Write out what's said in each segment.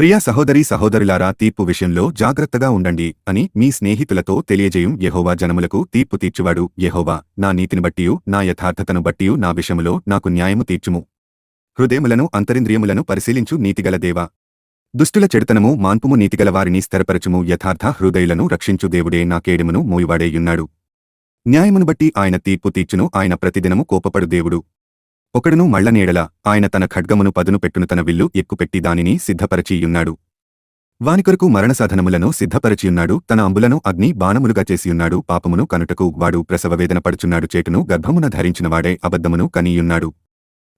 ప్రియ సహోదరీ సహోదరులారా, తీర్పు విషయంలో జాగ్రత్తగా ఉండండి అని మీ స్నేహితులతో తెలియజేయం. యెహోవా జనములకు తీర్పు తీర్చువాడు. యెహోవా, నా నీతిని బట్టియు నా యథార్థతను బట్టియు నా విషయములో నాకు న్యాయము తీర్చుము. హృదయములను అంతరింద్రియములను పరిశీలించు నీతిగల దేవా. దుష్టుల చెడుతనము మాన్పుము, నీతిగల వారిని స్థిరపరచుము. యథార్థ హృదయులను రక్షించు దేవుడే నా కేడెమును మోయువాడేయున్నాడు. న్యాయమును బట్టి ఆయన తీర్పు తీర్చును. ఆయన ప్రతిదినము కోపపడు దేవుడు. ఒకడును మళ్లనేడల ఆయన తన ఖడ్గమును పదును పెట్టును, తన విల్లు ఎక్కుపెట్టి దానిని సిద్ధపరచియున్నాడు. వానికొరకు మరణసాధనములను సిద్ధపరచియున్నాడు. తన అంబులను అగ్ని బాణములుగా చేసియున్నాడు. పాపమును కనుటకు వాడు ప్రసవవేదన పడుచున్నాడు. చేటును గర్భమున ధరించినవాడే అబద్ధమును కనియున్నాడు.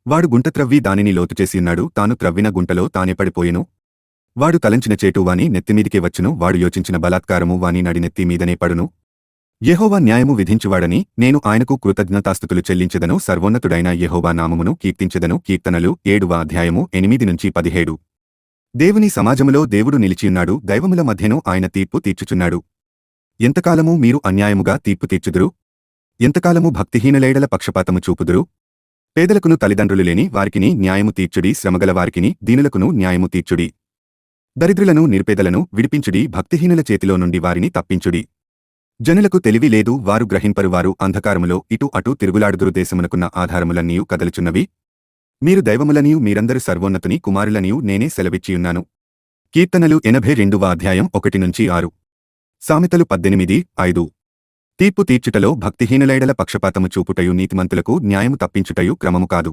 వాడు గుంట త్రవ్వి దానిని లోతుచేసియున్నాడు. తాను త్రవ్విన గుంటలో తానే పడిపోయెను. వాడు తలంచిన చేటు వాని నెత్తిమీదికే వచ్చును. వాడు యోచించిన బలాత్కారము వాని నడినెత్తి మీదనే పడును. యెహోవా న్యాయము విధించువాడని నేను ఆయనకు కృతజ్ఞతాస్తుతులు చెల్లించెదను. సర్వోన్నతుడైన యెహోవా నామమును కీర్తించెదను. కీర్తనలు 7వ అధ్యాయము 8-17. దేవుని సమాజములో దేవుడు నిలిచియున్నాడు. దైవముల మధ్యను ఆయన తీర్పు తీర్చుచున్నాడు. ఎంతకాలము మీరు అన్యాయముగా తీర్పు తీర్చుదురు? ఎంతకాలము భక్తిహీనులైడల పక్షపాతము చూపుదురు? పేదలకును తల్లిదండ్రులు లేని వారికిని న్యాయము తీర్చుడి. శ్రమగల వారికిని దీనులకును న్యాయము తీర్చుడి. దరిద్రులను నిరుపేదలను విడిపించుడి. భక్తిహీనుల చేతిలో నుండి వారిని తప్పించుడి. జనులకు తెలివి లేదు, వారు గ్రహింపరు. వారు అంధకారములో ఇటు అటు తిరుగులాడుదురు. దేశమునకున్న ఆధారములన్నీయు కదలుచున్నవి. మీరు దైవములనియు మీరందరు సర్వోన్నతుని కుమారులనియు నేనే సెలవిచ్చియున్నాను. కీర్తనలు 82వ అధ్యాయం 1-6. సామెతలు 18:5. తీర్పు తీర్చుటలో భక్తిహీనులైడల పక్షపాతము చూపుటయు నీతిమంతులకు న్యాయము తప్పించుటయు క్రమము కాదు.